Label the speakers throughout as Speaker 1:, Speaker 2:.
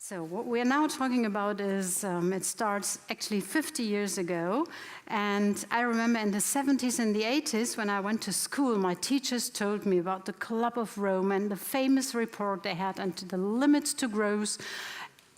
Speaker 1: So what we're now talking about is, it starts actually 50 years ago. And I remember in the 70s and the 80s, when I went to school, my teachers told me about the Club of Rome and the famous report they had and the limits to growth.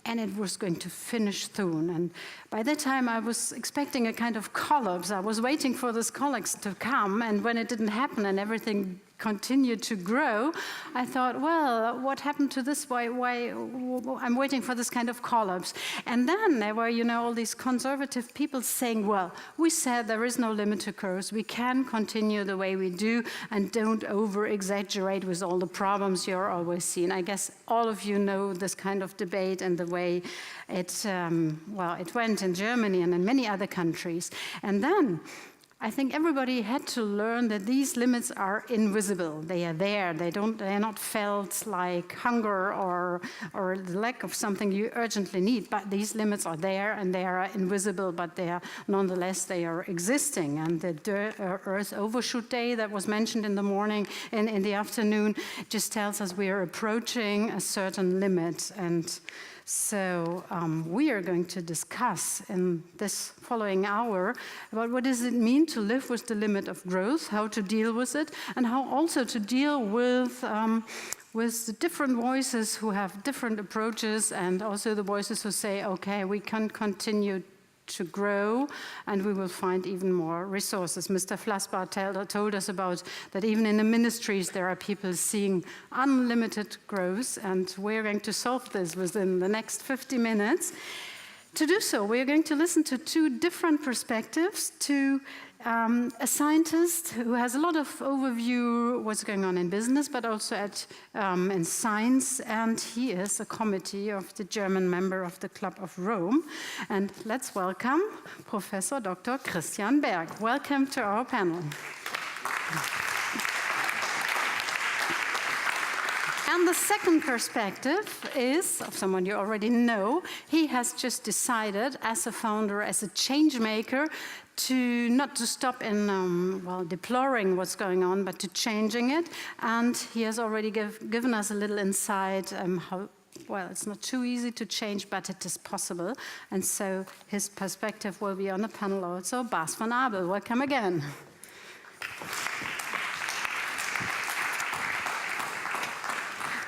Speaker 1: And it was going to finish soon. And by that time, I was expecting a kind of collapse. I was waiting for this collapse to come. And when it didn't happen and everything continued to grow, I thought, well, what happened to this? Why I'm waiting for this kind of collapse. And then there were, all these conservative people saying, well, we said there is no limit to growth. We can continue the way we do and don't over-exaggerate with all the problems you're always seeing. I guess all of you know this kind of debate and the way it went in Germany and in many other countries. And then I think everybody had to learn that these limits are invisible. They are there. They are not felt like hunger or the lack of something you urgently need. But these limits are there, and they are invisible. But they are nonetheless they are existing. And the Earth Overshoot Day that was mentioned in the morning and in the afternoon just tells us we are approaching a certain limit. And so we are going to discuss in this following hour about what does it mean to live with the limit of growth, how to deal with it, and how also to deal with the different voices who have different approaches, and also the voices who say, okay, we can continue to grow, and we will find even more resources. Mr. Flassbart told us about that even in the ministries there are people seeing unlimited growth, and we're going to solve this within the next 50 minutes. To do so, we're going to listen to two different perspectives, to a scientist who has a lot of overview what's going on in business, but also in science, and he is a committee of the German member of the Club of Rome. And let's welcome Professor Dr. Christian Berg. Welcome to our panel. And the second perspective is of someone you already know. He has just decided, as a founder, as a change maker, not to stop in deploring what's going on, but to changing it. And he has already given us a little insight how, well, it's not too easy to change, but it is possible. And so his perspective will be on the panel also. Bas van Abel, welcome again.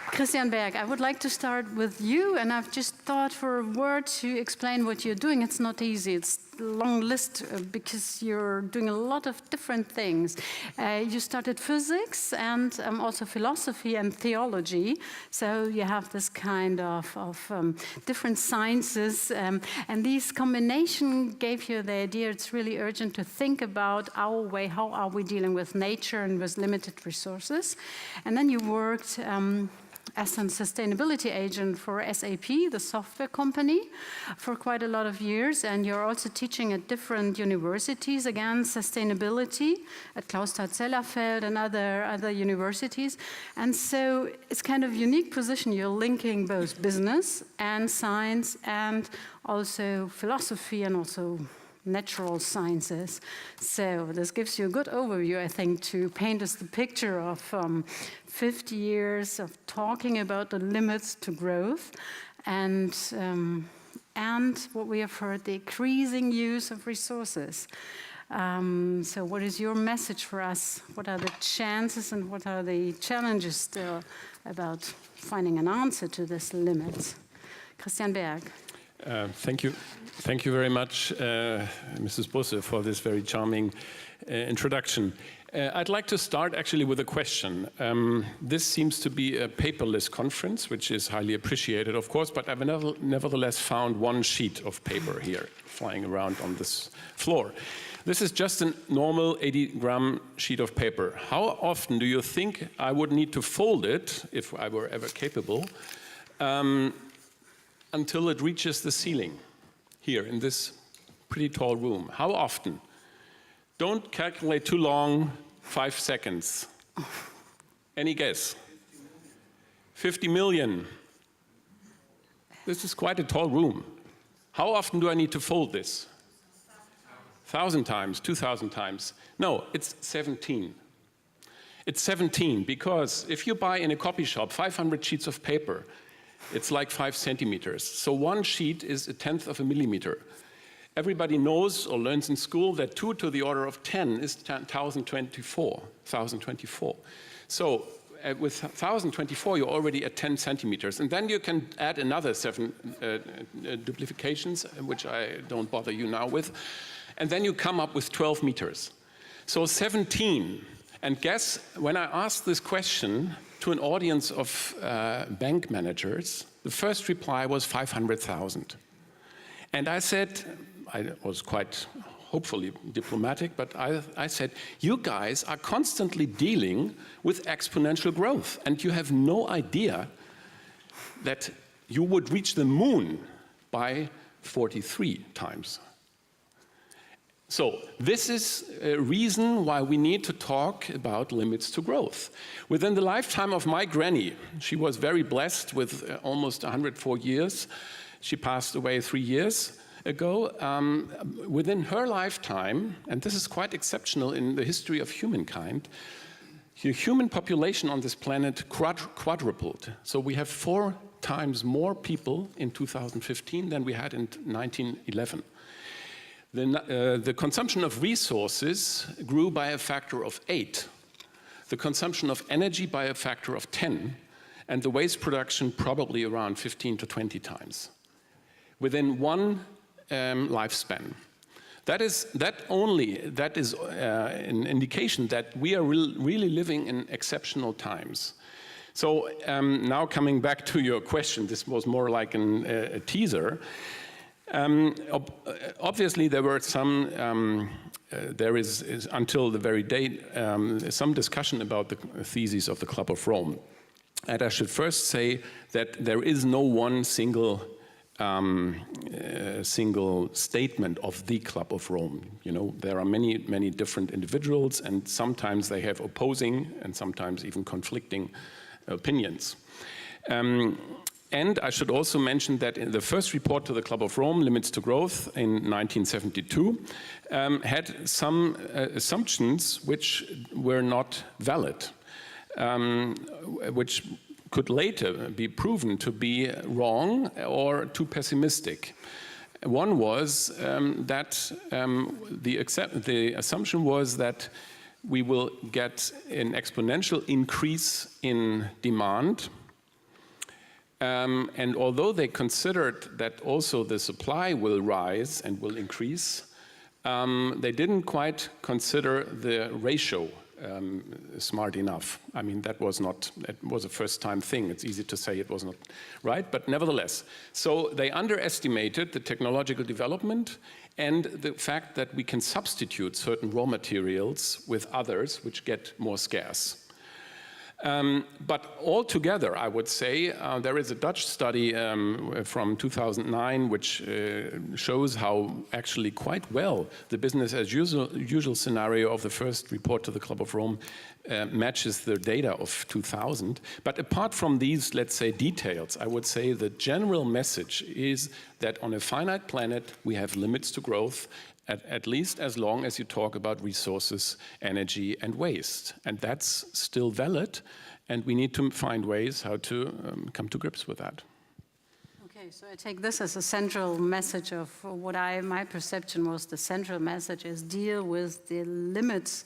Speaker 1: Christian Berg, I would like to start with you, and I've just thought for a word to explain what you're doing. It's not easy. It's a long list because you're doing a lot of different things. You started physics and also philosophy and theology, so you have this kind of different sciences, and this combination gave you the idea it's really urgent to think about our way, how are we dealing with nature and with limited resources. And then you worked as a sustainability agent for SAP, the software company, for quite a lot of years. And you're also teaching at different universities, again, sustainability at Clausthadt-Zellerfeld and other universities. And so it's kind of unique position. You're linking both business and science and also philosophy and also natural sciences. So this gives you a good overview, I think, to paint us the picture of 50 years of talking about the limits to growth and what we have heard, the increasing use of resources. So what is your message for us? What are the chances and what are the challenges still about finding an answer to this limit? Christian Berg.
Speaker 2: Thank you. Thank you very much, Mrs. Busse, for this very charming introduction. I'd like to start actually with a question. This seems to be a paperless conference, which is highly appreciated, of course, but I've nevertheless found one sheet of paper here flying around on this floor. This is just a normal 80-gram sheet of paper. How often do you think I would need to fold it, if I were ever capable, until it reaches the ceiling here in this pretty tall room? How often? Don't calculate too long, 5 seconds. Any guess? 50 million. This is quite a tall room. How often do I need to fold this? 1,000 times, 2,000 times. No, it's 17. It's 17 because if you buy in a copy shop 500 sheets of paper, It's like 5 centimeters. So one sheet is 1/10 of a millimeter. Everybody knows or learns in school that 2 to the order of 10 is 1,024. So with 1,024, you're already at 10 centimeters. And then you can add another 7 duplications, which I don't bother you now with. And then you come up with 12 meters. So 17. And guess, when I asked this question to an audience of bank managers, the first reply was 500,000. And I said, I was quite hopefully diplomatic, but I said, you guys are constantly dealing with exponential growth, and you have no idea that you would reach the moon by 43 times. So this is a reason why we need to talk about limits to growth. Within the lifetime of my granny, she was very blessed with almost 104 years. She passed away 3 years ago. Within her lifetime, and this is quite exceptional in the history of humankind, the human population on this planet quadrupled. So we have 4 times more people in 2015 than we had in 1911. The consumption of resources grew by a factor of 8, the consumption of energy by a factor of 10, and the waste production probably around 15 to 20 times within one lifespan. That is an indication that we are really living in exceptional times. So now coming back to your question, this was more like a teaser. Obviously, there were some, there is until the very day, some discussion about the theses of the Club of Rome. And I should first say that there is no one single statement of the Club of Rome. You know, there are many different individuals, and sometimes they have opposing and sometimes even conflicting opinions. And I should also mention that in the first report to the Club of Rome, Limits to Growth, in 1972, had some assumptions which were not valid, which could later be proven to be wrong or too pessimistic. One was that the assumption was that we will get an exponential increase in demand. And although they considered that also the supply will rise and will increase, they didn't quite consider the ratio smart enough. I mean, it was a first-time thing. It's easy to say it was not right, but nevertheless. So they underestimated the technological development and the fact that we can substitute certain raw materials with others which get more scarce. But altogether, I would say, there is a Dutch study from 2009 which shows how actually quite well the business as usual scenario of the first report to the Club of Rome matches the data of 2000. But apart from these, let's say, details, I would say the general message is that on a finite planet, we have limits to growth, at least as long as you talk about resources, energy, and waste. And that's still valid, and we need to find ways how to come to grips with that.
Speaker 1: Okay, so I take this as a central message of what my perception was the central message is deal with the limits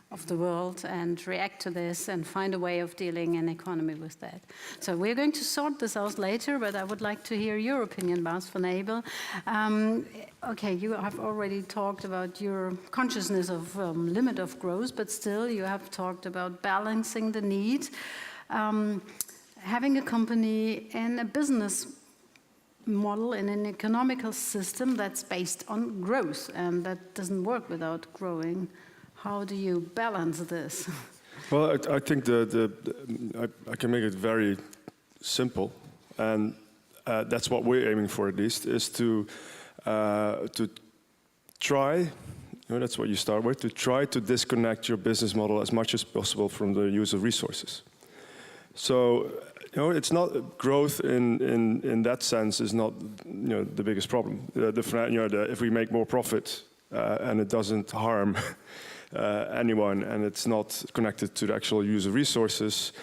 Speaker 1: of the world and react to this and find a way of dealing in economy with that. So we're going to sort this out later, but I would like to hear your opinion, Bas van Abel. Okay, you have already talked about your consciousness of limit of growth, but still you have talked about balancing the need. Having a company and a business model in an economical system that's based on growth, and that doesn't work without growing. How do you balance this?
Speaker 3: Well, I think I can make it very simple, and that's what we're aiming for, at least, is to try. That's what you start with. To try to disconnect your business model as much as possible from the use of resources. So, it's not growth in that sense is not the biggest problem. If we make more profit and it doesn't harm anyone and it's not connected to the actual use of resources,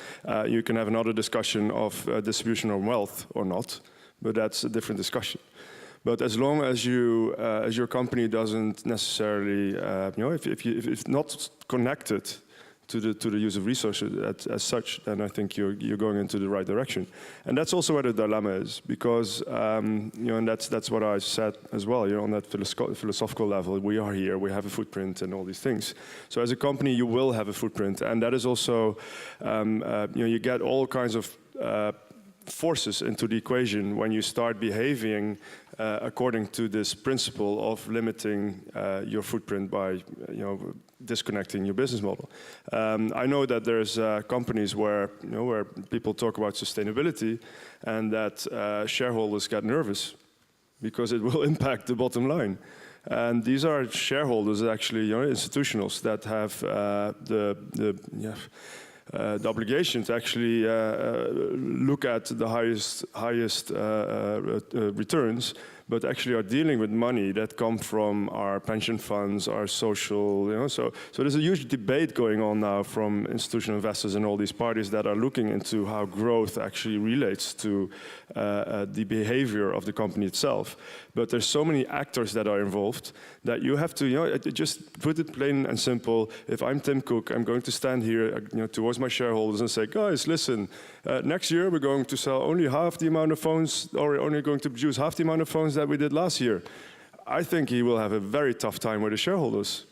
Speaker 3: you can have another discussion of distribution of wealth or not, but that's a different discussion. But as long as as your company doesn't necessarily, if it's not connected to the use of resources as such, then I think you're going into the right direction. And that's also where the dilemma is, because and that's what I said as well. On that philosophical level, we are here, we have a footprint, and all these things. So as a company, you will have a footprint, and that is also you get all kinds of forces into the equation when you start behaving according to this principle of limiting your footprint by disconnecting your business model. I know that there's companies where people talk about sustainability and that shareholders get nervous because it will impact the bottom line. And these are shareholders, actually, institutionals that have the obligation to actually look at the highest returns, but actually are dealing with money that come from our pension funds, our social, so there's a huge debate going on now from institutional investors and all these parties that are looking into how growth actually relates to the behavior of the company itself. But there's so many actors that are involved that you have to, just put it plain and simple. If I'm Tim Cook, I'm going to stand here, towards my shareholders and say, guys, listen, next year we're going to sell only half the amount of phones, or we're only going to produce half the amount of phones that we did last year. I think he will have a very tough time with the shareholders.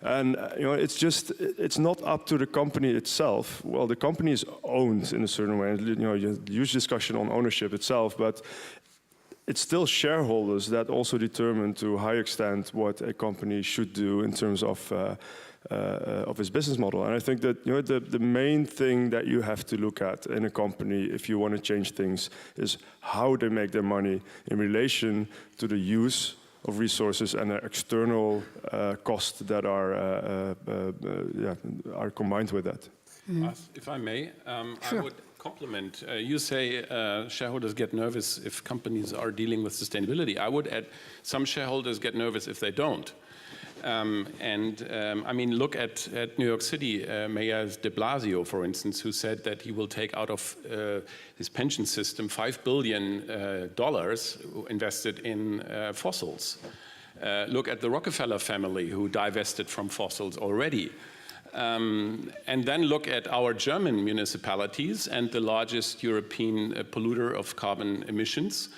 Speaker 3: And it's not up to the company itself. Well, the company is owned in a certain way. Huge discussion on ownership itself, but it's still shareholders that also determine to a high extent what a company should do in terms of its business model. And I think that the main thing that you have to look at in a company if you want to change things is how they make their money in relation to the use of resources and the external costs that are combined with that.
Speaker 2: Mm-hmm. If I may, sure. I would compliment. You say shareholders get nervous if companies are dealing with sustainability. I would add some shareholders get nervous if they don't. I mean, look at New York City Mayor de Blasio, for instance, who said that he will take out of his pension system $5 billion invested in fossils. Look at the Rockefeller family, who divested from fossils already. And then look at our German municipalities, and the largest European polluter of carbon emissions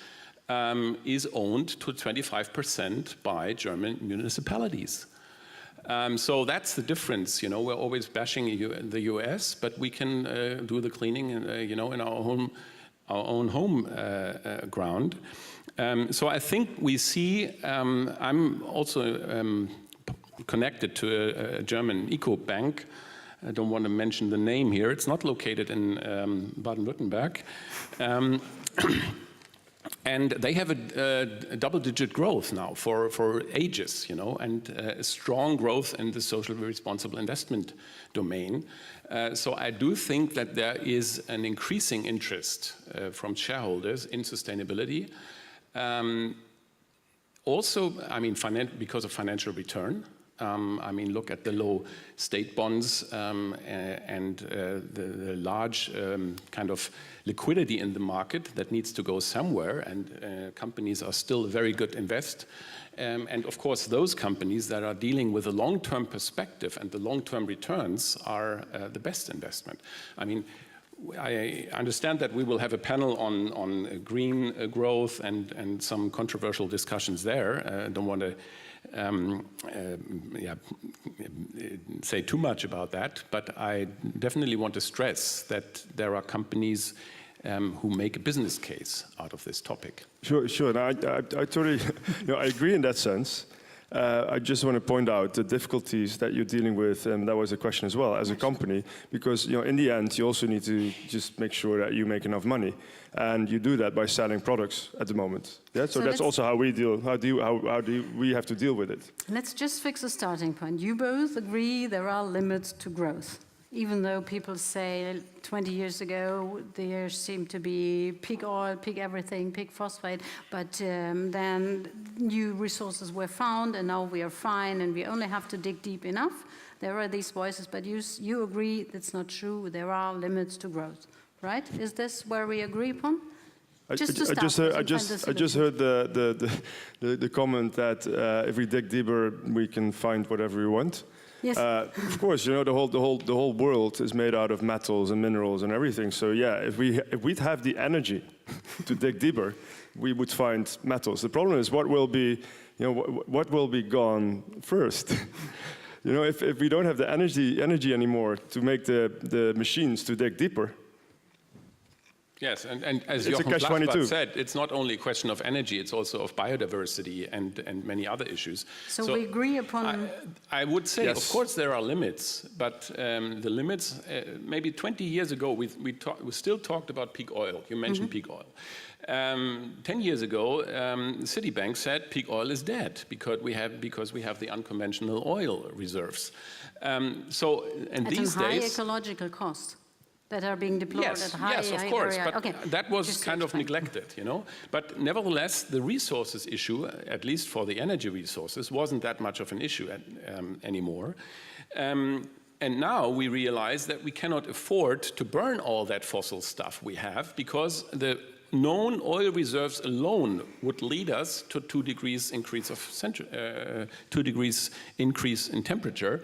Speaker 2: is owned to 25% by German municipalities. So that's the difference. We're always bashing the US, but we can do the cleaning in our own home ground. So I think we see, I'm also connected to a German eco-bank. I don't want to mention the name here. It's not located in Baden-Württemberg. And they have a double-digit growth now for ages, and a strong growth in the socially responsible investment domain. So I do think that there is an increasing interest from shareholders in sustainability. Also, I mean, because of financial return. I mean, look at the low state bonds and the large kind of liquidity in the market that needs to go somewhere, and companies are still a very good invest. And of course, those companies that are dealing with a long-term perspective and the long-term returns are the best investment. I mean, I understand that we will have a panel on green growth and some controversial discussions there. I don't want to say too much about that, but I definitely want to stress that there are companies who make a business case out of this topic.
Speaker 3: Sure. I totally, I agree in that sense. I just want to point out the difficulties that you're dealing with, and that was a question as well, as a company, because in the end you also need to just make sure that you make enough money, and you do that by selling products at the moment. Yeah, so that's also how we deal. How do we have to deal with it?
Speaker 1: Let's just fix a starting point. You both agree there are limits to growth. Even though people say 20 years ago there seemed to be peak oil, peak everything, peak phosphate, but then new resources were found and now we are fine and we only have to dig deep enough. there are these voices, but you agree that's not true. There are limits to growth, right? Is this where we agree upon?
Speaker 3: I just heard the comment that if we dig deeper, we can find whatever we want.
Speaker 1: Yes.
Speaker 3: Of course, you know, the whole world is made out of metals and minerals and everything. So yeah, if we'd have the energy to dig deeper, we would find metals. The problem is what will be gone first. You know, if we don't have the energy anymore to make the machines to dig deeper.
Speaker 2: Yes, and as Jochen Blas said, it's not only a question of energy, it's also of biodiversity and many other issues.
Speaker 1: So we agree upon...
Speaker 2: I would say,
Speaker 3: yes.
Speaker 2: Of course, there are limits, but the limits, maybe 20 years ago, we still talked about peak oil. You mentioned peak oil. 10 years ago, Citibank said peak oil is dead because we have the unconventional oil reserves. At
Speaker 1: these high ecological cost that are being deployed at high
Speaker 2: Yes, of course,
Speaker 1: area.
Speaker 2: but
Speaker 1: okay.
Speaker 2: that was kind of neglected, you know. But nevertheless, the resources issue, at least for the energy resources, wasn't that much of an issue anymore. And now we realize that we cannot afford to burn all that fossil stuff we have because the known oil reserves alone would lead us to 2 degrees increase in temperature.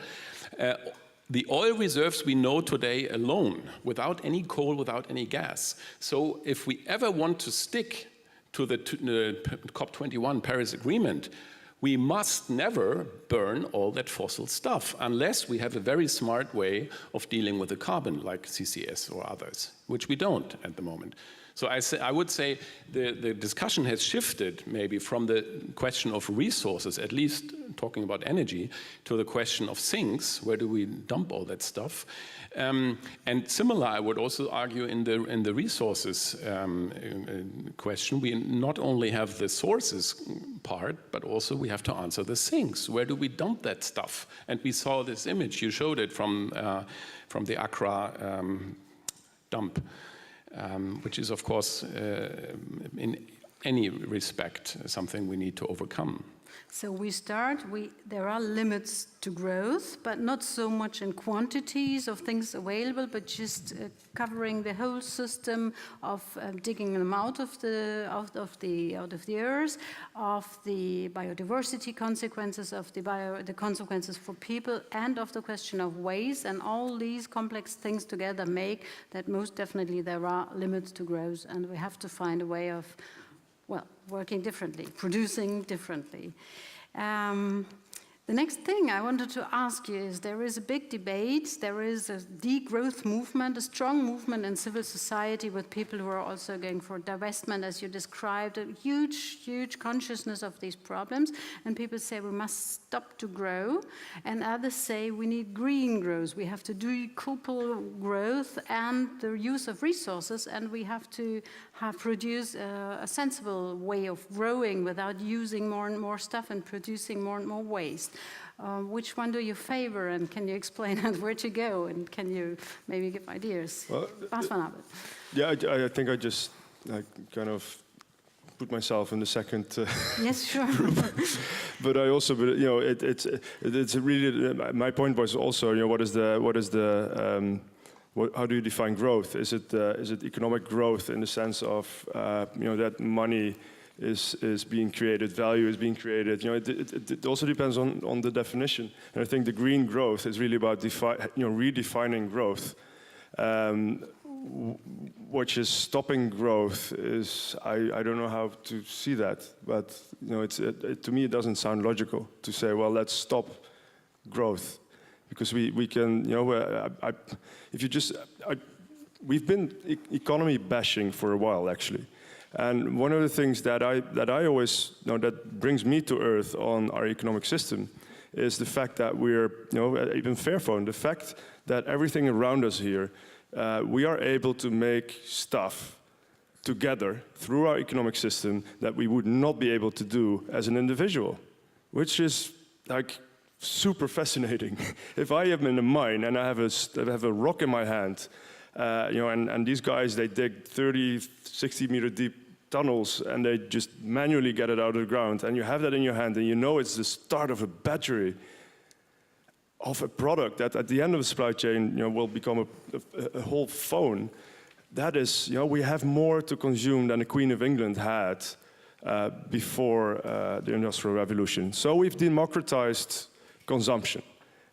Speaker 2: The oil reserves we know today alone, without any coal, without any gas. So if we ever want to stick to the COP21 Paris Agreement, we must never burn all that fossil stuff unless we have a very smart way of dealing with the carbon, like CCS or others, which we don't at the moment. So I would say the discussion has shifted maybe from the question of resources, at least talking about energy, to the question of sinks. Where do we dump all that stuff? And similar, I would also argue in the resources question, we not only have the sources part, but also we have to answer the sinks. Where do we dump that stuff? And we saw this image, you showed it from the Accra dump. Which is, of course, in any respect, something we need to overcome.
Speaker 1: So we start, there are limits to growth, but not so much in quantities of things available, but just covering the whole system of digging them out of the earth, of the biodiversity consequences, of the consequences for people, and of the question of waste, and all these complex things together make that most definitely there are limits to growth, and we have to find a way of, well, working differently, producing differently. The next thing I wanted to ask you is there is a big debate, there is a degrowth movement, a strong movement in civil society with people who are also going for divestment, as you described, a huge, huge consciousness of these problems. And people say we must stop to grow, and others say we need green growth. We have to decouple growth and the use of resources, and we have to produce a sensible way of growing without using more and more stuff and producing more and more waste. Which one do you favor, and can you explain where to go, and can you maybe give ideas?
Speaker 3: Well,
Speaker 1: Bas van Abel.
Speaker 3: Yeah, I think I kind of put myself in the second
Speaker 1: yes, sure.
Speaker 3: but I also, you know, it's really, my point was also, you know, how do you define growth? Is it economic growth in the sense of you know, that money is being created, value is being created? You know, it also depends on the definition. And I think the green growth is really about redefining growth. Which is stopping growth is, I don't know how to see that, but you know, to me it doesn't sound logical to say, well, let's stop growth. Because we can, you know, we've been economy bashing for a while, actually. And one of the things that I always, you know, that brings me to earth on our economic system is the fact that we're, you know, even Fairphone, the fact that everything around us here, we are able to make stuff together through our economic system that we would not be able to do as an individual, which is like super fascinating. If I am in a mine and I have a rock in my hand, you know, and these guys, they dig 30, 60 meter deep tunnels and they just manually get it out of the ground, and you have that in your hand and you know it's the start of a battery. of a product that at the end of the supply chain, will become a whole phone. That is, we have more to consume than the Queen of England had before the Industrial Revolution. So we've democratized consumption.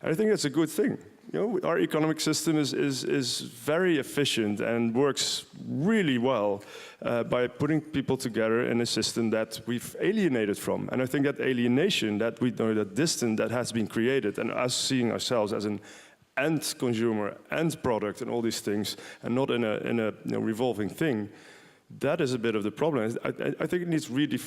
Speaker 3: And I think that's a good thing. Our economic system is very efficient and works really well by putting people together in a system that we've alienated from. And I think that alienation, that distance that has been created, and us seeing ourselves as an end consumer, end product, and all these things, and not in a revolving thing, that is a bit of the problem. I think it needs we need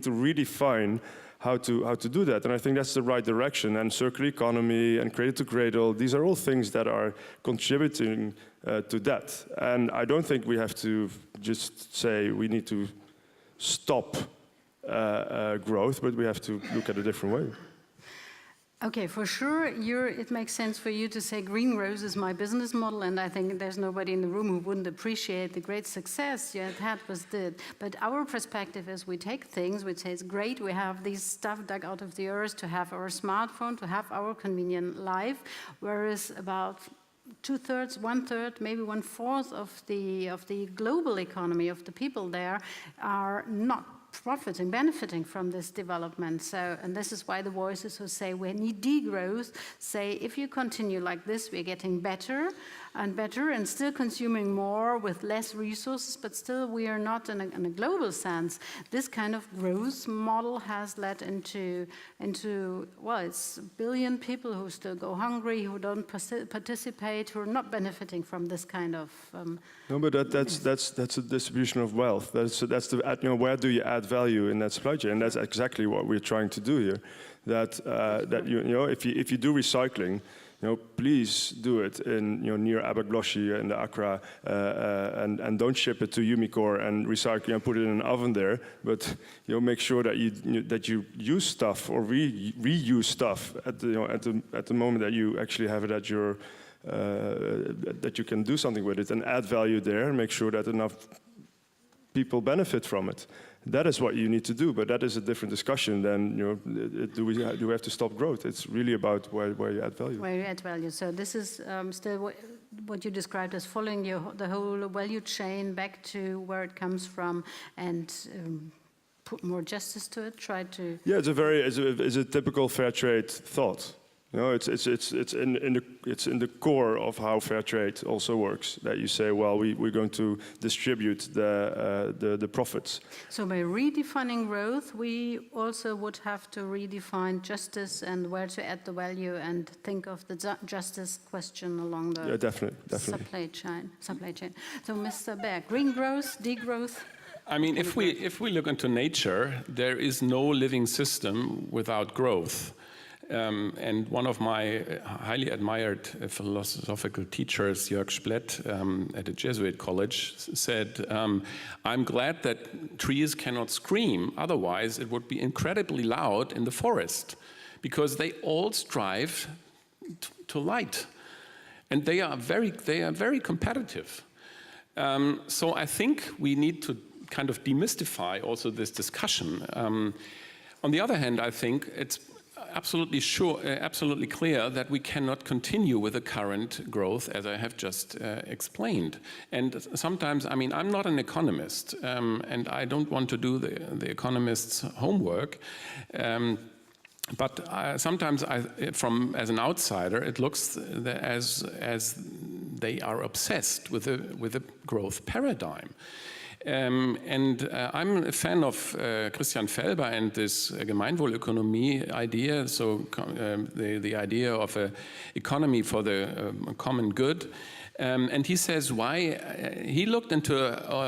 Speaker 3: to redefine how to do that, and I think that's the right direction. And circular economy and cradle to cradle, these are all things that are contributing to that. And I don't think we have to just say we need to stop growth, but we have to look at a different way.
Speaker 1: Okay, for sure, it makes sense for you to say green growth is my business model, and I think there's nobody in the room who wouldn't appreciate the great success you had with it. But our perspective is we take things, we say it's great, we have this stuff dug out of the earth to have our smartphone, to have our convenient life, whereas about 2/3, 1/3, maybe 1/4 of the global economy, of the people there, are not benefiting from this development. So, and this is why the voices who say we need degrowth say if you continue like this, we're getting better and still consuming more with less resources, but still we are not in a global sense. This kind of growth model has led into well, it's a billion people who still go hungry, who don't participate, who are not benefiting from this kind of.
Speaker 3: No, but that's a distribution of wealth. That's the where do you add value in that supply chain? And that's exactly what we're trying to do here. That if you do recycling, please do it in near Abergloshie and the Accra, and don't ship it to Umicore and recycle and put it in an oven there. But make sure that you use stuff or reuse stuff at the moment that you actually have it at your that you can do something with it and add value there and make sure that enough people benefit from it. That is what you need to do, but that is a different discussion than do we have to stop growth? It's really about where you add value.
Speaker 1: Where you add value. So this is still what you described as following the whole value chain back to where it comes from and put more justice to it. Try to. Yeah,
Speaker 3: it's a typical fair trade thought. It's in the core of how fair trade also works. That you say, well, we're going to distribute the profits.
Speaker 1: So by redefining growth, we also would have to redefine justice and where to add the value and think of the justice question along the
Speaker 3: definitely.
Speaker 1: supply chain. So, Mr. Berg, green growth, degrowth.
Speaker 2: I mean, if we look into nature, there is no living system without growth. And one of my highly admired philosophical teachers, Jörg Splett, at a Jesuit college, said, I'm glad that trees cannot scream, otherwise it would be incredibly loud in the forest, because they all strive to light. And they are very competitive. So I think we need to kind of demystify also this discussion. On the other hand, I think it's absolutely clear that we cannot continue with the current growth, as I have just explained. And sometimes, I mean, I'm not an economist, and I don't want to do the economist's homework. But sometimes, as an outsider, it looks as they are obsessed with a growth paradigm. I'm a fan of Christian Felber and this Gemeinwohlökonomie idea, so the idea of an economy for the common good. And he says why he looked into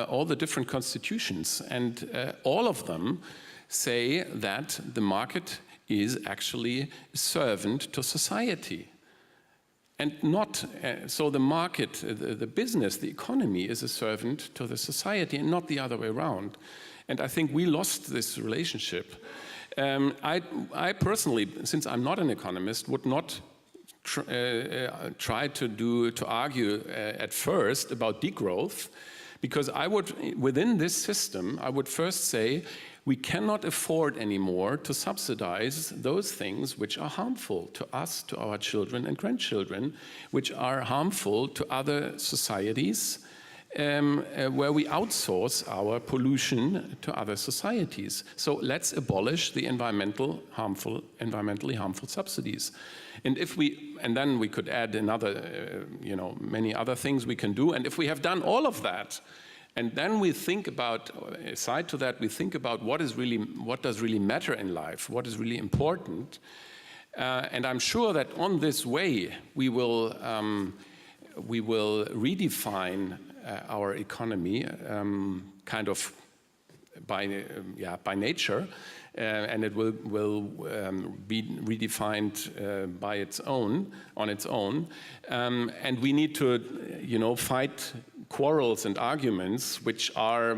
Speaker 2: all the different constitutions, and all of them say that the market is actually a servant to society. And not, so the market, the business, the economy is a servant to the society and not the other way around. And I think we lost this relationship. I personally, since I'm not an economist, would not try to argue at first about degrowth, because I would, within this system, I would first say, We cannot afford anymore to subsidize those things which are harmful to us, to our children and grandchildren, which are harmful to other societies, where we outsource our pollution to other societies. So let's abolish the environmentally harmful subsidies. And then we could add another, many other things we can do. And if we have done all of that, and then we think about, aside to that, we think about what does really matter in life, what is really important. And I'm sure that on this way we will redefine our economy kind of by nature, and it will be redefined on its own. And we need to, fight quarrels and arguments which are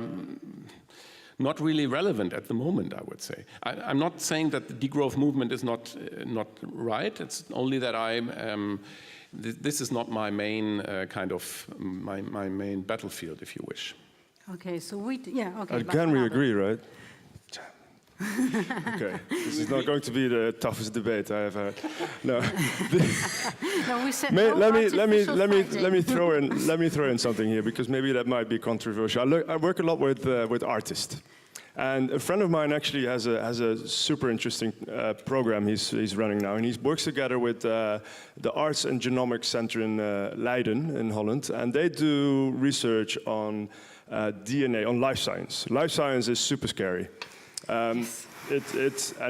Speaker 2: not really relevant at the moment, I would say. I'm not saying that the degrowth movement is not right. It's only that this is not my main my main battlefield, if you wish.
Speaker 1: Okay, so okay.
Speaker 3: Again, we agree, right? Okay, this is not going to be the toughest debate I have had. No.
Speaker 1: No, we said
Speaker 3: let me throw in something here, because maybe that might be controversial. I work a lot with artists. And a friend of mine actually has a super interesting program he's running now, and he works together with the Arts and Genomics Center in Leiden in Holland, and they do research on DNA, on life science. Life science is super scary. And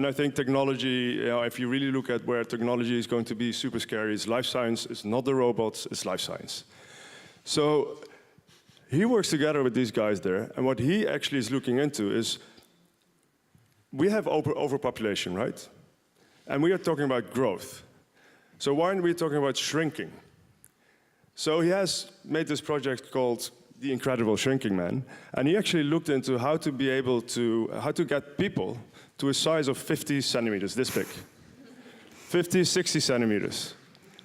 Speaker 3: I think technology, if you really look at where technology is going to be super scary, it's life science. It's not the robots, it's life science. So he works together with these guys there, and what he actually is looking into is, we have overpopulation, right? And we are talking about growth. So why aren't we talking about shrinking? So he has made this project called The Incredible Shrinking Man, and he actually looked into how to get people to a size of 50 centimeters, this big. 50, 60 centimeters.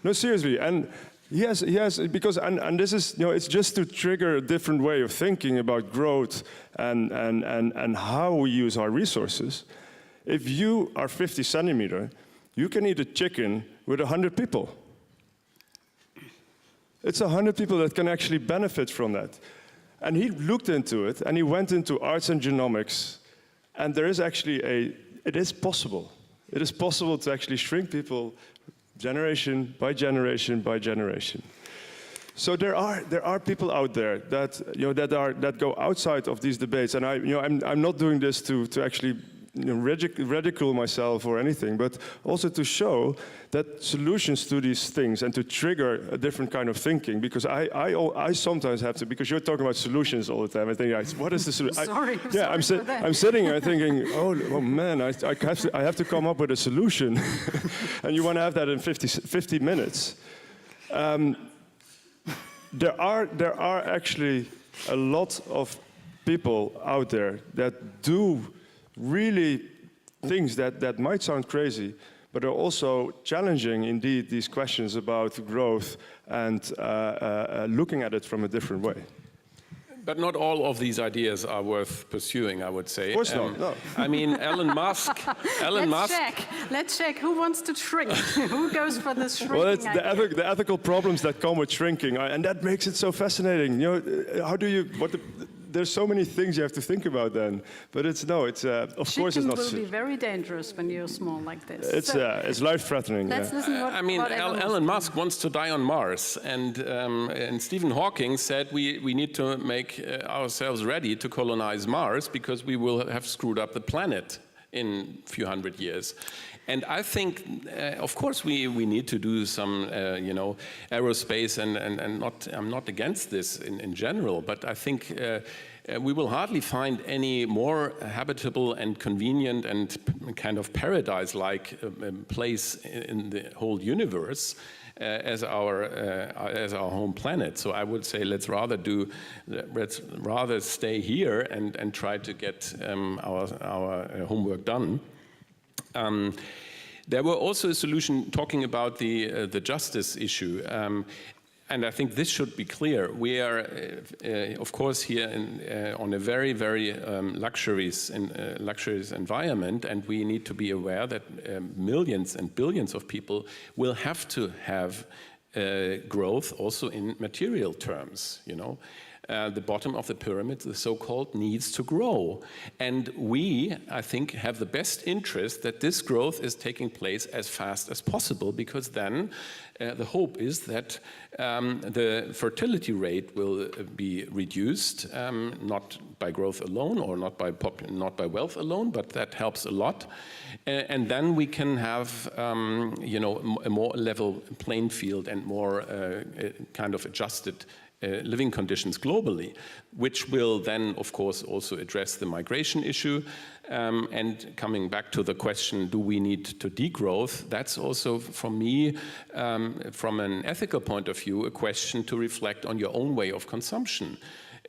Speaker 3: No, seriously, and he has because this is, it's just to trigger a different way of thinking about growth and how we use our resources. If you are 50 centimeter, you can eat a chicken with 100 people. It's 100 people that can actually benefit from that. And he looked into it, and he went into arts and genomics, and there is actually it is possible. It is possible to actually shrink people generation by generation by generation. So there are people out there that go outside of these debates, and I'm not doing this to actually ridicule myself or anything, but also to show that solutions to these things and to trigger a different kind of thinking, because I sometimes have to, because you're talking about solutions all the time, I think, what is the solution?
Speaker 1: Sorry.
Speaker 3: I'm sitting here thinking, oh man, I have to come up with a solution. And you want to have that in 50 minutes. There are actually a lot of people out there that do really things that might sound crazy, but are also challenging, indeed, these questions about growth and looking at it from a different way.
Speaker 2: But not all of these ideas are worth pursuing, I would say.
Speaker 3: Of course not, no.
Speaker 2: I mean, Elon Musk...
Speaker 1: Let's check. Who wants to shrink? Who goes for the shrinking?
Speaker 3: Well, it's the ethical problems that come with shrinking, and that makes it so fascinating. How do you... There's so many things you have to think about then, but of course it's not.
Speaker 1: Chicken will be very dangerous when you're small like this.
Speaker 3: It's life-threatening.
Speaker 1: Let's listen what
Speaker 2: Elon Musk wants to die on Mars, and Stephen Hawking said we need to make ourselves ready to colonize Mars because we will have screwed up the planet in a few hundred years. And I think, of course, we need to do some, aerospace, and I'm not against this in general, but I think we will hardly find any more habitable and convenient and kind of paradise-like place in the whole universe as our home planet. So I would say let's rather stay here and try to get our homework done. There were also a solution talking about the justice issue. and I think this should be clear. We are, of course, here on a very, very luxurious environment, and we need to be aware that millions and billions of people will have to have growth also in material terms, you know. The bottom of the pyramid, the so-called, needs to grow. And we, I think, have the best interest that this growth is taking place as fast as possible, because then the hope is that the fertility rate will be reduced, not by growth alone or not by wealth alone, but that helps a lot. And then we can have, you know, a more level playing field and more kind of adjusted living conditions globally, which will then, of course, also address the migration issue. And coming back to the question, do we need to degrowth? That's also, for me, from an ethical point of view, a question to reflect on your own way of consumption.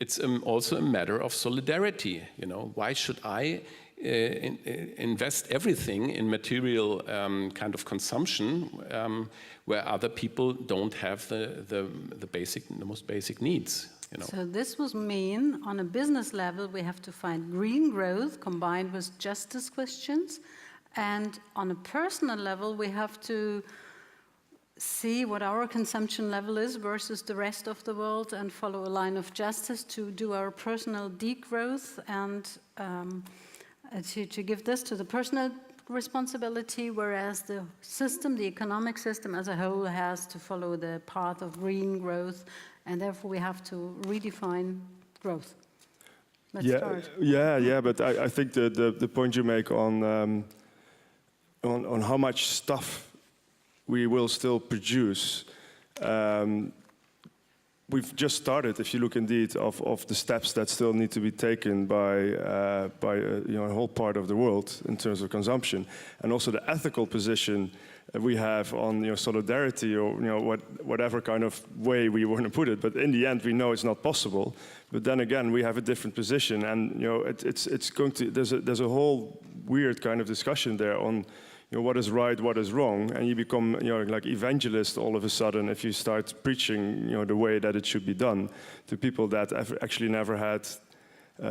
Speaker 2: It's also a matter of solidarity. You know, why should I invest everything in material kind of consumption where other people don't have the most basic needs? You know.
Speaker 1: So this would mean, on a business level, we have to find green growth combined with justice questions, and on a personal level, we have to see what our consumption level is versus the rest of the world and follow a line of justice to do our personal degrowth and to give this to the personal responsibility, whereas the system, the economic system as a whole, has to follow the path of green growth, and therefore we have to redefine growth. Let's start.
Speaker 3: Yeah, but I think the point you make on how much stuff we will still produce, we've just started, if you look indeed, of the steps that still need to be taken by you know, a whole part of the world in terms of consumption, and also the ethical position we have on, you know, solidarity, or, you know, whatever kind of way we want to put it. But in the end, we know it's not possible. But then again, we have a different position, and, you know, it's going to, there's a whole weird kind of discussion there on, you know, what is right, what is wrong, and you become, you know, like evangelist all of a sudden if you start preaching, you know, the way that it should be done to people that have actually never had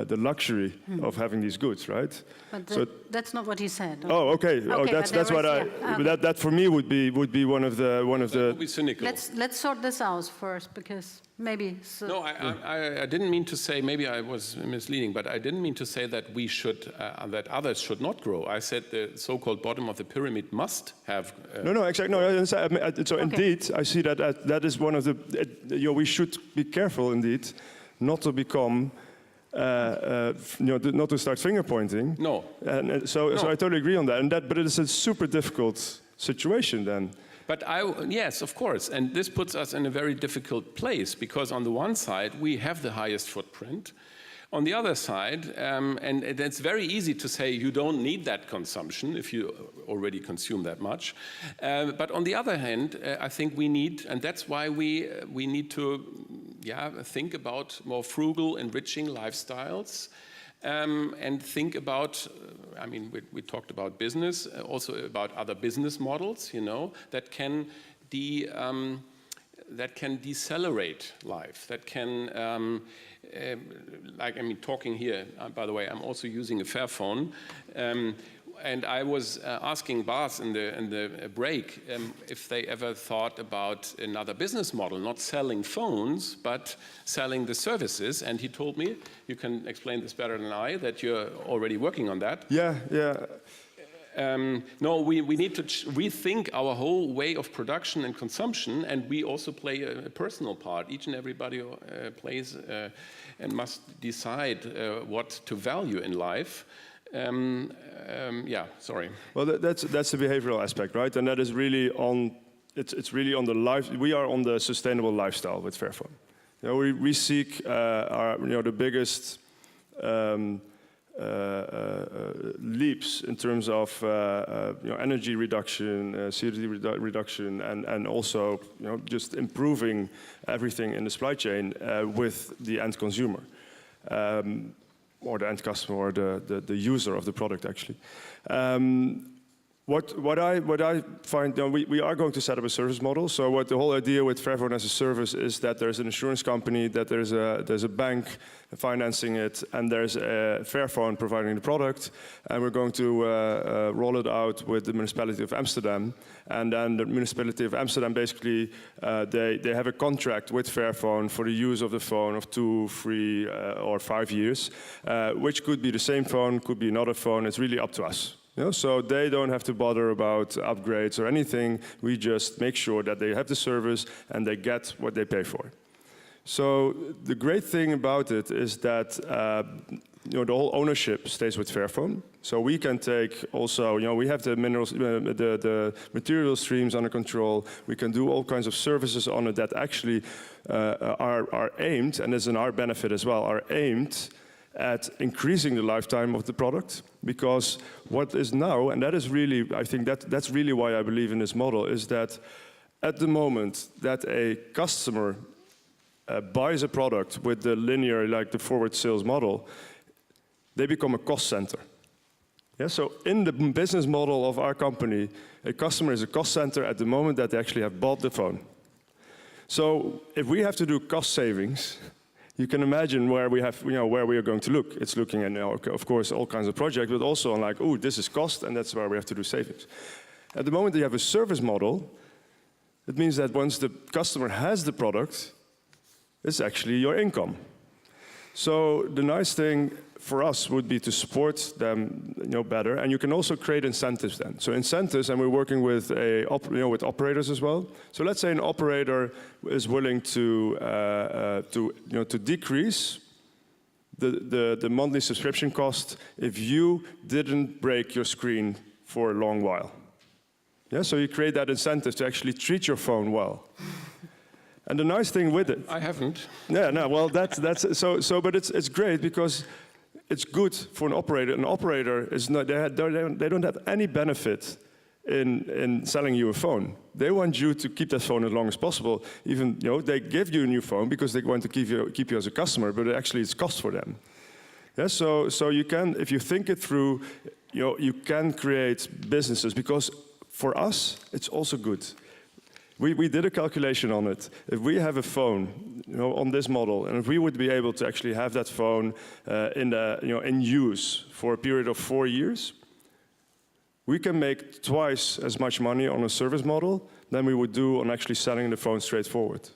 Speaker 3: the luxury of having these goods, right?
Speaker 1: But that's not what he said.
Speaker 3: Oh, okay. Oh, that's what I.
Speaker 1: Okay.
Speaker 3: That for me would be one of the.
Speaker 2: Would be cynical.
Speaker 1: Let's sort this out first, because maybe.
Speaker 2: No, I didn't mean to say. Maybe I was misleading, but I didn't mean to say that we should, that others should not grow. I said the so-called bottom of the pyramid must have.
Speaker 3: No, exactly. No, so okay. Indeed, I see that is one of the. You know, we should be careful indeed, not to become. You know, not to start finger pointing.
Speaker 2: No.
Speaker 3: And so I totally agree on that. But it is a super difficult situation then.
Speaker 2: But yes, of course. And this puts us in a very difficult place, because on the one side, we have the highest footprint. On the other side, and it's very easy to say you don't need that consumption if you already consume that much. But on the other hand, I think we need, and that's why we need to think about more frugal, enriching lifestyles, and think about, I mean, we talked about business, also about other business models, you know, that can decelerate life, that can, like, I mean, talking here, by the way, I'm also using a Fairphone, and I was asking Bas in the break if they ever thought about another business model, not selling phones, but selling the services, and he told me, you can explain this better than I, that you're already working on that.
Speaker 3: Yeah.
Speaker 2: No, we need to rethink our whole way of production and consumption, and we also play a personal part. Each and everybody plays and must decide what to value in life. Sorry.
Speaker 3: Well, that's the behavioral aspect, right? And that is really on. It's really on the life. We are on the sustainable lifestyle with Fairphone. You know, we seek the biggest. Leaps in terms of energy reduction, CO2 reduction, and also just improving everything in the supply chain with the end consumer, or the end customer, or the user of the product actually. What I find, we are going to set up a service model. So what the whole idea with Fairphone as a service is that there's an insurance company, that there's a bank financing it, and there's a Fairphone providing the product, and we're going to roll it out with the municipality of Amsterdam. And then the municipality of Amsterdam basically they have a contract with Fairphone for the use of the phone of 2, 3, or 5 years, which could be the same phone, could be another phone. It's really up to us. So they don't have to bother about upgrades or anything. We just make sure that they have the service and they get what they pay for. So the great thing about it is that the whole ownership stays with Fairphone. So we can take also, we have the minerals, the material streams under control. We can do all kinds of services on it that actually are aimed, and is in our benefit as well, are aimed at increasing the lifetime of the product. Because what is now, and that is really, I think that's really why I believe in this model, is that at the moment that a customer buys a product with the linear, like the forward sales model, they become a cost center. Yeah, so in the business model of our company, a customer is a cost center at the moment that they actually have bought the phone. So if we have to do cost savings, you can imagine where we have, where we are going to look. It's looking at, of course, all kinds of projects, but also on like, oh, this is cost, and that's where we have to do savings. At the moment that you have a service model, it means that once the customer has the product, it's actually your income. So the nice thing for us would be to support them, better, and you can also create incentives then. So incentives, and we're working with with operators as well. So let's say an operator is willing to decrease the monthly subscription cost if you didn't break your screen for a long while. Yeah, so you create that incentive to actually treat your phone well. And the nice thing with it,
Speaker 2: I haven't.
Speaker 3: Yeah, no, well, that's so. But it's great because it's good for an operator. An operator is not, they don't have any benefit in selling you a phone. They want you to keep that phone as long as possible. Even they give you a new phone because they want to keep you as a customer, but actually it's cost for them. Yeah, so you can, if you think it through, you can create businesses, because for us it's also good. We did a calculation on it. If we have a phone, on this model, and if we would be able to actually have that phone in use for a period of 4 years, we can make twice as much money on a service model than we would do on actually selling the phone straightforward.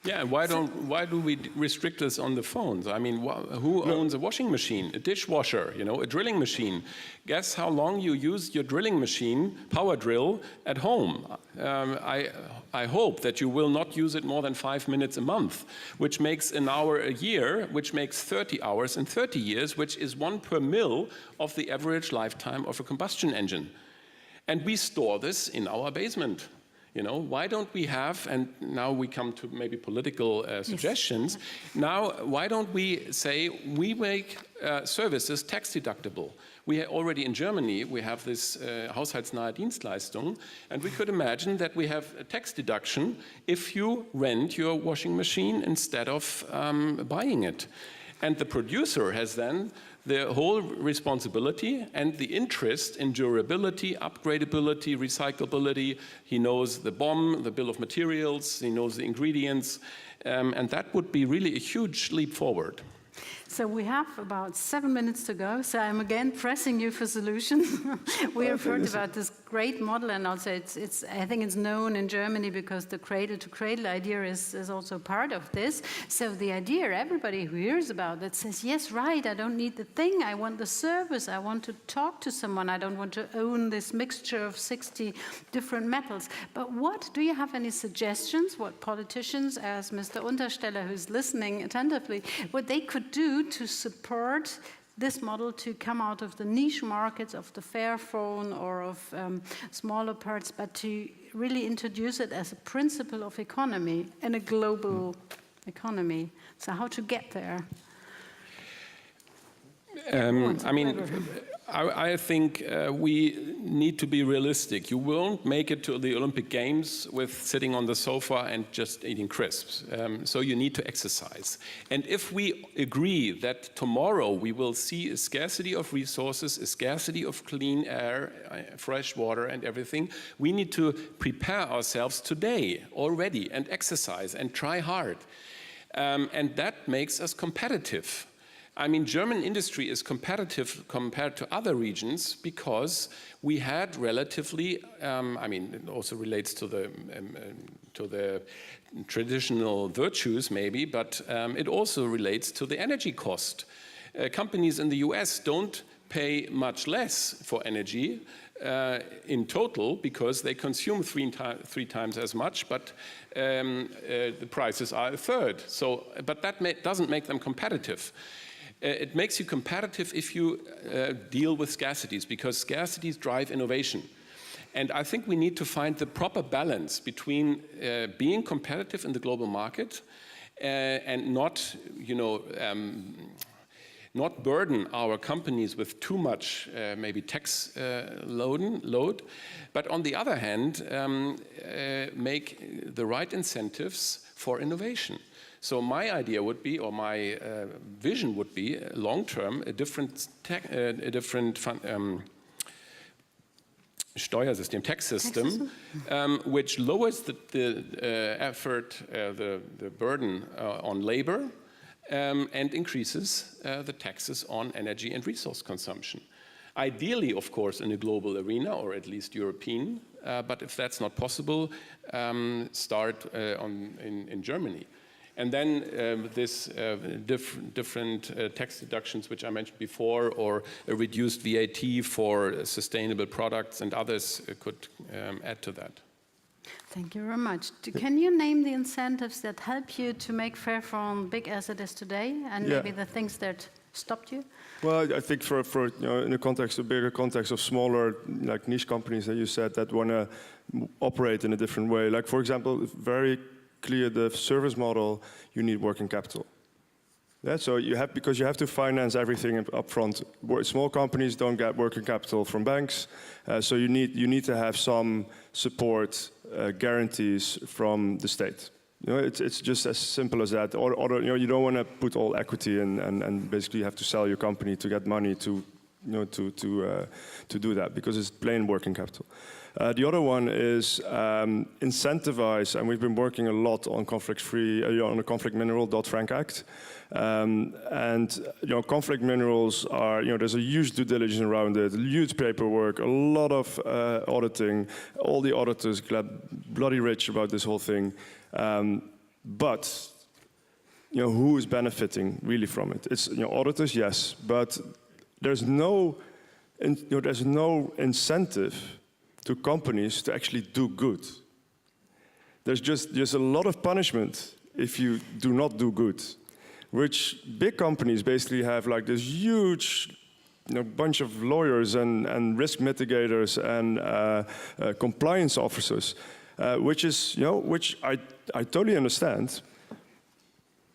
Speaker 2: Yeah, and why do we restrict this on the phones? I mean, who owns a washing machine, a dishwasher, a drilling machine? Guess how long you use your drilling machine, power drill, at home. I hope that you will not use it more than 5 minutes a month, which makes an hour a year, which makes 30 hours in 30 years, which is 1 per mil of the average lifetime of a combustion engine. And we store this in our basement. Why don't we have, and now we come to maybe political suggestions, now why don't we say we make services tax deductible? We already in Germany, we have this haushaltsnahe Dienstleistung, and we could imagine that we have a tax deduction if you rent your washing machine instead of buying it. And the producer has then the whole responsibility and the interest in durability, upgradability, recyclability. He knows the BOM, the bill of materials, he knows the ingredients, and that would be really a huge leap forward.
Speaker 1: So we have about 7 minutes to go, so I'm again pressing you for solutions. We have heard about this great model, and also I think it's known in Germany because the cradle-to-cradle idea is also part of this. So the idea, everybody who hears about it says, yes, right, I don't need the thing, I want the service, I want to talk to someone, I don't want to own this mixture of 60 different metals. But do you have any suggestions, what politicians, as Mr. Untersteller, who's listening attentively, what they could do to support this model to come out of the niche markets of the Fairphone or of smaller parts, but to really introduce it as a principle of economy in a global economy? So how to get there?
Speaker 2: I think we need to be realistic. You won't make it to the Olympic Games with sitting on the sofa and just eating crisps. So you need to exercise. And if we agree that tomorrow we will see a scarcity of resources, a scarcity of clean air, fresh water and everything, we need to prepare ourselves today already and exercise and try hard. And that makes us competitive. I mean, German industry is competitive compared to other regions because we had relatively, I mean, it also relates to the traditional virtues maybe, but it also relates to the energy cost. Companies in the US don't pay much less for energy in total because they consume three times as much, but the prices are a third. So, but that doesn't make them competitive. It makes you competitive if you deal with scarcities, because scarcities drive innovation. And I think we need to find the proper balance between being competitive in the global market and not, not burden our companies with too much maybe tax load, but on the other hand, make the right incentives for innovation. So my idea would be, or my vision would be, long-term, a different Steuersystem, tax system, which lowers the effort, the burden on labor, and increases the taxes on energy and resource consumption. Ideally, of course, in a global arena, or at least European, but if that's not possible, start in Germany. And then this different tax deductions, which I mentioned before, or a reduced VAT for sustainable products and others could add to that.
Speaker 1: Thank you very much. Can you name the incentives that help you to make Fairphone big as it is today, and maybe the things that stopped you?
Speaker 3: Well, I think for in a bigger context of smaller, like niche companies that you said that want to operate in a different way. Like for example, very clear the service model, you need working capital. Yeah, so because you have to finance everything up front. Small companies don't get working capital from banks, so you need to have some support guarantees from the state. It's just as simple as that. Or you don't want to put all equity in and basically have to sell your company to get money to do that, because it's plain working capital. The other one is incentivize, and we've been working a lot on on the conflict mineral Dodd-Frank Act. Conflict minerals are, there's a huge due diligence around it, huge paperwork, a lot of auditing. All the auditors get bloody rich about this whole thing. But who is benefiting really from it? It's auditors, yes, but there's no incentive to companies to actually do good. There's a lot of punishment if you do not do good, which big companies basically have like this huge bunch of lawyers and risk mitigators and compliance officers, which I totally understand.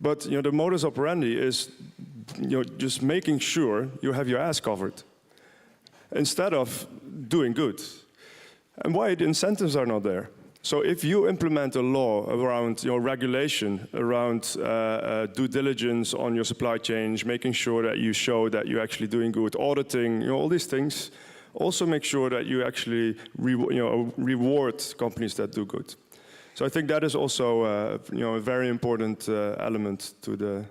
Speaker 3: But the modus operandi is just making sure you have your ass covered instead of doing good. And why the incentives are not there? So if you implement a law around regulation, around due diligence on your supply chain, making sure that you show that you're actually doing good, auditing, all these things, also make sure that you actually reward companies that do good. So I think that is also a very important element to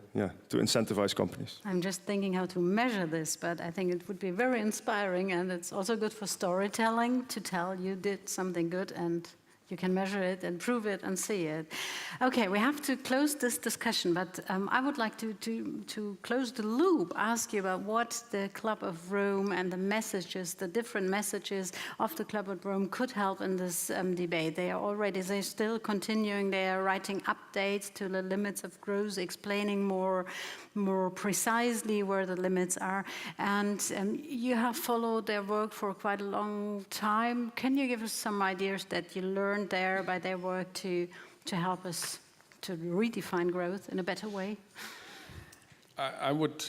Speaker 3: incentivize companies.
Speaker 1: I'm just thinking how to measure this, but I think it would be very inspiring, and it's also good for storytelling to tell you did something good and you can measure it and prove it and see it. Okay, we have to close this discussion, but I would like to close the loop, ask you about what the Club of Rome and the messages, the different messages of the Club of Rome could help in this debate. They're still continuing, they are writing updates to the limits of growth, explaining more precisely where the limits are. And you have followed their work for quite a long time. Can you give us some ideas that you learned there by their work to help us to redefine growth in a better way?
Speaker 2: I would,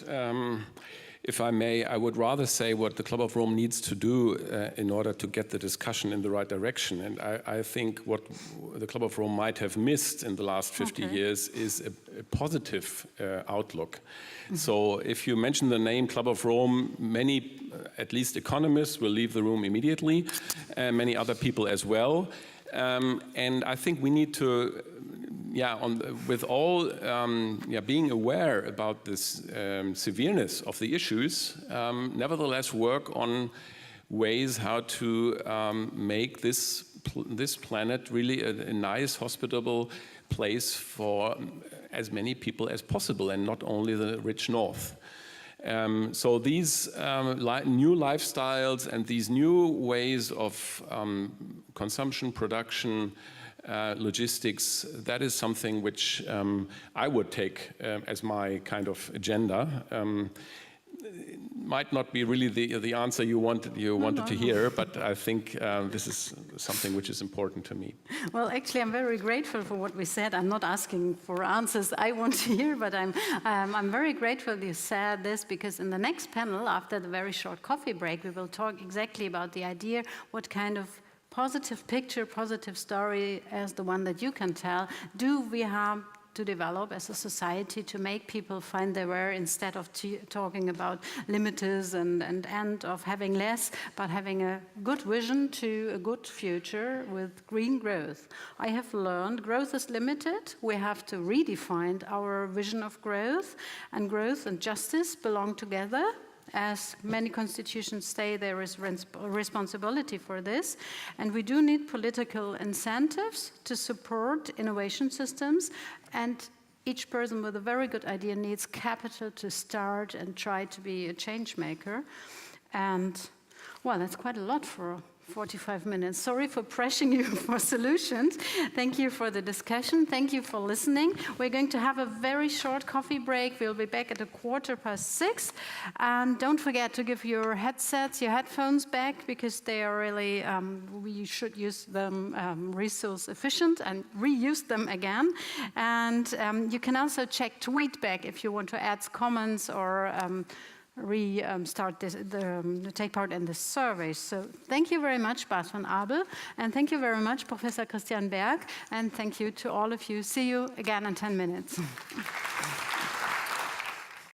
Speaker 2: if I may, I would rather say what the Club of Rome needs to do in order to get the discussion in the right direction. And I think what the Club of Rome might have missed in the last 50 years is a positive outlook. So if you mention the name Club of Rome, many, at least economists, will leave the room immediately, many other people as well. And I think we need to, with all being aware about this severeness of the issues, nevertheless work on ways how to make this planet really a nice, hospitable place for as many people as possible, and not only the rich north. So these new lifestyles and these new ways of consumption, production, logistics, that is something which I would take as my kind of agenda. Might not be really the answer you wanted to hear, but I think this is something which is important to me.
Speaker 1: Well, actually, I'm very grateful for what we said. I'm not asking for answers I want to hear, but I'm very grateful you said this, because in the next panel, after the very short coffee break, we will talk exactly about the idea, what kind of positive picture, positive story as the one that you can tell, do we have to develop as a society to make people find their way, instead of talking about limiters and end of having less, but having a good vision to a good future with green growth. I have learned growth is limited. We have to redefine our vision of growth and justice belong together. As many constitutions say, there is responsibility for this. And we do need political incentives to support innovation systems. And each person with a very good idea needs capital to start and try to be a change maker. And, well, that's quite a lot for 45 minutes. Sorry for pressuring you for solutions. Thank you for the discussion. Thank you for listening. We're going to have a very short coffee break. We'll be back at 6:15. And don't forget to give your headsets, your headphones back, because they are really, we should use them resource efficient and reuse them again. And you can also check Tweetback if you want to add comments or restart take part in this survey. So thank you very much, Bas van Abel, and thank you very much, Professor Christian Berg, and thank you to all of you. See you again in 10 minutes.